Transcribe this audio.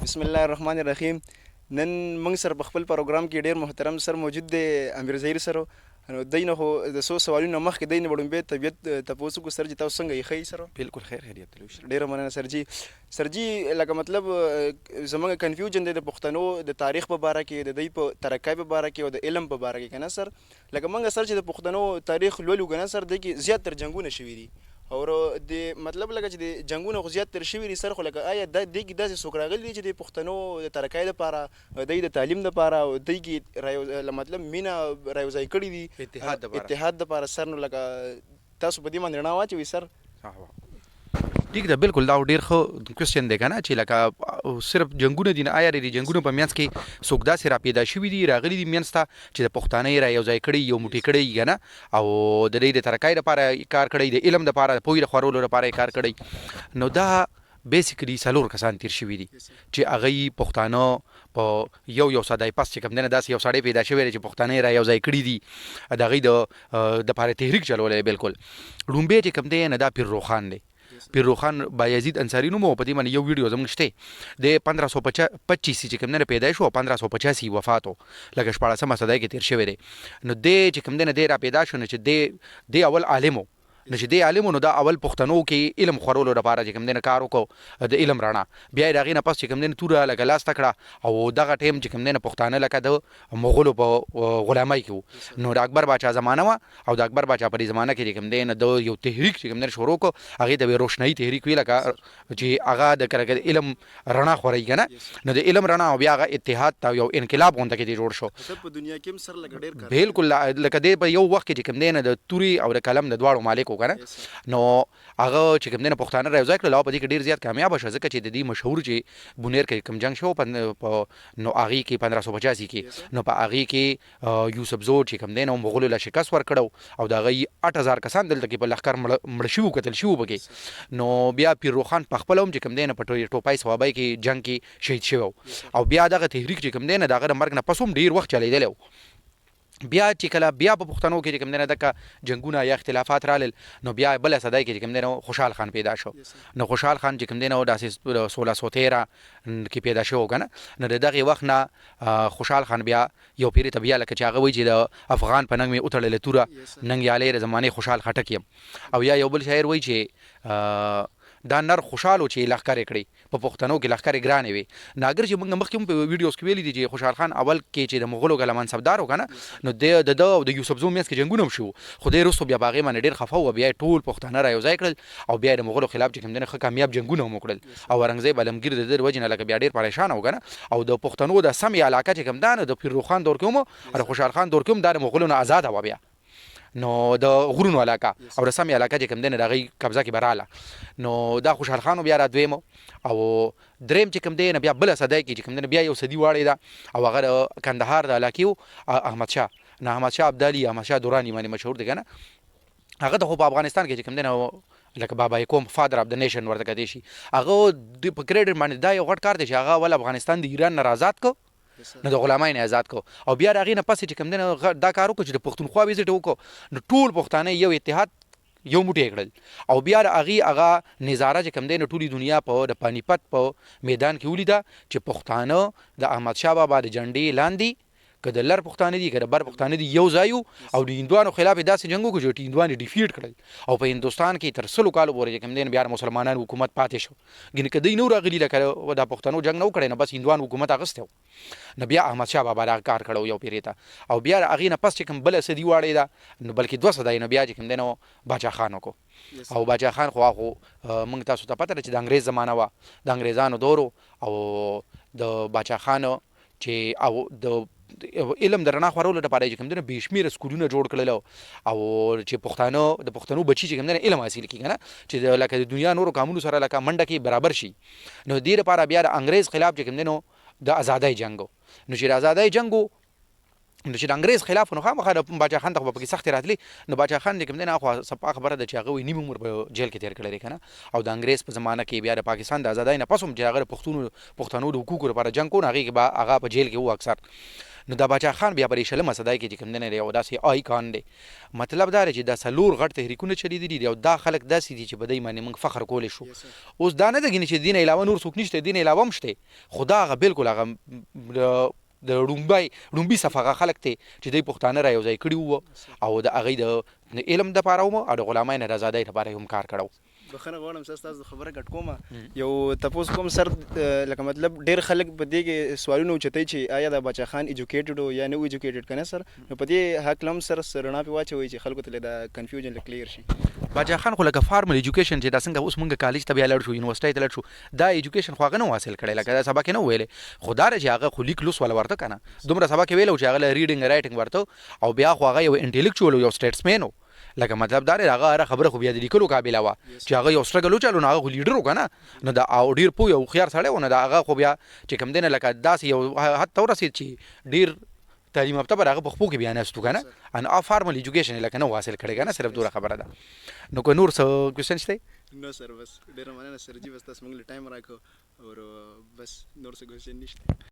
بسم الله الرحمن الرحیم. نن موږ سره په خپل پروګرام کې ډیر محترم سر موجود دی، امیر ظهیر سره. نو دی نه خو د څو سوالونو مخکې دی نه وړاندې طبیعت تپوس وکړو. سر جي تاسو څنګه یې ښه سره؟ بالکل خیر خیریت دی. ډیره مننه سر جي لکه مطلب زموږ کنفیوژن دی د پښتنو د تاریخ په باره کې، د دوی په ترقۍ په باره کې او د علم په باره کې کنه سر. لکه موږ سر چې د پښتنو تاریخ لولو کنه سر، دی کې زیات تر جنگونه شوي دي او د مطلب لکه چې د جنگونو خو زیات تر شوي دي سر. خو لکه آیا د دې کې داسې څوک راغلي دي چې د پښتنو د ترقۍ لپاره، دوی د تعلیم لپاره او دوی کې مطلب مینه راوځای کړي دي اتحاد لپاره سر؟ نو لکه تاسو په دې باندې رڼا واچوئ سر. ټیک ده، بالکل دا ډیر ښه کوېسچن دی کنه چې لکه صرف جنگونه دي نه، آیا د جنگونو په منځ کې څوک داسې را پیدا شوي دي راغلي دي منځ ته چې د پښتانه را یو ځای کړي، یو موټی کړي کنه، او د دې د ترقۍ لپاره کار کړی، د علم لپاره، د پوهې د خورولو لپاره کار کړی. نو دا بیسیکلی څلور کسان تیر شوي دي چې هغه پښتانه په یو ساده پس چې کوم نه داسې یو سړی پیدا شوی چې پښتانه را یو ځای کړي دي، د هغه د لپاره تحریک چلولې. بالکل لومبه چې کوم دی نه دا پیر روخان دی، پیر روخان بایزید انصاری نوم، په دې باندې یو ویډیو زموږ شته د 1525 چې کوم نه پیدا شو، 1585 وفات وو، لکه 14مه صدۍ کې تیر شوی دی. نو د چې کوم نه دی را پیدا شو، چې د اول عالم نو چې دی عالم، نو دا اول پښتنو کې علم خورولو لپاره چې کوم دنه کار وکړو، د علم رڼا. بیا د هغې نه پس چې کوم دنه توره لکه لاس تکړه، او دغه ټیم چې کوم دنه پښتانه لکه د مغولو په غلامۍ کې وو. نو د اکبر باچا زمانه وه، او د اکبر باچا په دې زمانه کې چې کوم دنه د یو تحریک چې کوم دنه شروع کړو، هغې د روشنایي تحریک وي، لکه چې هغه د علم رڼا خورئ کنه. نو د علم رڼا او بیا هغه اتحاد ته یو انقلاب غونډه کې جوړ شو. په دنیا کې هم سر لکه ډیر کار، بالکل لکه د په یو وخت کې چې کوم دنه د توري او د قلم د دواړو مالک وکړه. نو هغه چې کوم دنه پښتانه راوځای کړل، او په دې کې ډیر زیات کامیاب شو، ځکه چې د دې مشهور چې بونیر کې کوم جنگ شو نو هغې کې 1585 کې، نو په هغې کې یوسف زو چې کوم دنه مغولو له شکست ورکړو، او د هغې 8000 کسان دلته کې په لښکر مړه شوي کتل شوي پکې. نو بیا پیر روخان پخپله هم چې کوم دنه په ټوپای صوابۍ کې جنگ کې شهید شوی، او بیا دغه تحریک چې کوم دنه د هغه د مرګ نه پس هم ډیر وخت چلیدلی. بیا چې کله بیا په پښتنو کې چې کوم دنه دغه جنگونه یا اختلافات رالل، نو بیا بله صدۍ کې چې کوم دنه خوشحال خان پیدا شو. نو خوشحال خان چې کوم دنه داسې 1613 کې پیدا شو کنه. نو د دغې وخت نه خوشحال خان بیا یو پیرې ته بیا لکه چې هغه وایي چې د افغان په ننګ مې وتړلې توره، ننګیالی د زمانې خوشحال خټک یم. او یا یو بل شاعر وایي چې دا نر خوشحالو چې لښکرې کړي، په پښتنو کې لښکرې ګرانې وي. نو اگر چې موږ مخکې هم په ویډیوز کې ویلي دي چې خوشحال خان اول کې چې د مغولو ګله منصبدار و که نه، نو د ده او د یوسف زو منځ کې جنګونه هم شوي، خو دی وروستو بیا په هغې باندې ډېر خفه و، بیا یې ټول پښتانه را یو ځای کړل، او بیا یې د مغولو خلاف چې کوم دی نه ښه کامیاب جنګونه هم وکړل. او اورنګزیب عالمګیر د ده د وجې نه لکه بیا ډېر پریشانه و که نه. او د پښتنو د سمې علاقه چې کوم ده نه د پیر روخان دور کې هم او د خوشحال خان دور کې هم دا د مغولو نه ازاده وه. بیا نو د غرونو علاقه او د سمې علاقه چې کوم دی نه د هغې قبضه کې به راله. نو دا خوشحال خان بیا را دویم، او دریم چې کوم دی نه بیا بله صدۍ کې چې کوم دی نه بیا یو صدي واړې ده، او هغه د کندهار د علاقې و احمدشاه، نه احمدشاه ابدالي، احمدشاه دراني باندې مشهور دی که نه. هغه د خو په افغانستان کې چې کوم دی نه لکه بابا کوم فادر اف د نیشن ورته کتلی شي، هغه په کریډټ باندې دا یو غټ کار دی چې هغه اول افغانستان د ایران نه آزاد کړو، نو د غلامۍ نه آزاد کو، او بیا د هغې نه پس چې کوم دی نه دا کار وکړو چې د پښتونخوا ویزټ وکړو، نو ټول پښتانه یو اتحاد یو موټی کړل. او بیا د هغې هغه نظاره چې کوم دی نو ټولې دنیا په د پانیپت په میدان کې ولیده چې پښتانه د احمدشاه بابا د جنډې لاندې که د لر پښتانه دي که د بر پښتانه دي یو ځای او د هندوانو خلاف یې داسې جنګ وکړو چې هندوان یې ډیفیټ کړل، او په هندوستان کې تر 100 کالو پورې چې کوم دی بیا د مسلمانانو حکومت پاتې شو. ګینې که دوی نه راغلي لکه د پښتنو جنګ نه وکړی، نو بس هندوان حکومت اخیستی و. نو بیا احمدشاه بابا دغه کار کړی یو پیرې ته، او بیا د هغې نه پس چې کوم بله صدي واړې ده، نو بلکې 2 صدۍ نه بیا چې کوم دی نو باچا خان وکړو. او باچا خان خو هغه موږ تاسو ته پته ده چې د انګریز زمانه وه، د انګریزانو دور، او د باچا خان چې او د علم د رڼا خورولو لپاره چې کوم دی نه بې شمېره سکولونه جوړ کړل، او چې پښتانه د پښتنو بچي چې کوم دی نه علم حاصل کړي که نه، چې لکه د دنیا نورو قامونو سره لکه منډه کې برابر شي. نو دې لپاره بیا د انګریز خلاف چې کوم دی نو د ازادۍ جنګ و. نو چې د ازادۍ جنګ و، نو چې د انګریز خلاف نو خامخا د باچا خان ته خو به پکې سختې راتلې. نو باچا خان چې کوم دی نه خو صفا خبره ده چې هغه وایي نیم عمر په جیل کې تېر کړی دی که نه. او د انګریز په زمانه کې بیا د پاکستان د ازادۍ نه پس هم چې هغه د پښتنو د حقوقو لپاره جنګ کو، نو هغې کې به هغه په جیل کې و اکثر. نو دا باچا خان بیا پرې شلمه صدای کې چې کوم دی یو داسې آیکان دی مطلب دا دی چې دا څلور غټ تحریکونه چلیدلي دي او دا خلک داسې دي چې په دوی باندې موږ فخر کولی شو اوس دا نه ده ګینې چې دین علاوه نور څوک نشته دین علاوه هم شته خو دا هغه بالکل هغه د ړومبي صف هغه خلک دی چې دوی پښتانه را یو ځای کړي وو او د هغوی د علم دپاره هم او د غلامۍ نه د ازادۍ لپاره هم کار کړی بخښنه غواړم سر ستاسو خبره کټ کومه یو تپوس کوم سر لکه مطلب ډېر خلک په دې کې سوالونه اوچتوي چې آیا د باچا خان ایجوکیټډ و یا نه و ایجوکیټډ که نه سر نو په دې هکله هم سر رڼا پرې واچوئ چې خلکو ته د کنفیوژن کلیر شي باچا خان خو لکه فارمل ایجوکیشن چې دا څنګه اوس مونږ کالج ته بیا لاړ شو یونیورسټۍ ته لاړ شو دا ایجوکیشن خو هغه نه حاصل کړی لکه دا سبا کې نه ویلې خو دا چې هغه خو لیک لوس والا ورته که نه دومره سبا کې ویلو چې هغه له ریډینګ رایټینګ ورته او بیا خو هغه یو انټلیکچوال یو سټیټسمین و لکه مطلب دا دی هغه هره خبره خو بیا د لیکلو قابله وه چې هغه یو سټرګل وچلو نو هغه خو لیډر و که نه نو دا او ډېر پوه یو هوښیار سړی و نو د هغه خو بیا چې کوم دی نه لکه داسې یو حد ته ورسېد چې ډېر تعلیم یافته پر هغه په خپو کې بیا ناست و که نه ان فارمل ایجوکیشن لکه نه و حاصل کړی که نه صرف دومره خبره ده نو که نور څه کوېسچن شته نو سر بس ډېره مننه سر جي بس تاسو موږ له ټایم راکړو او بس نور څه کوېسچن نشته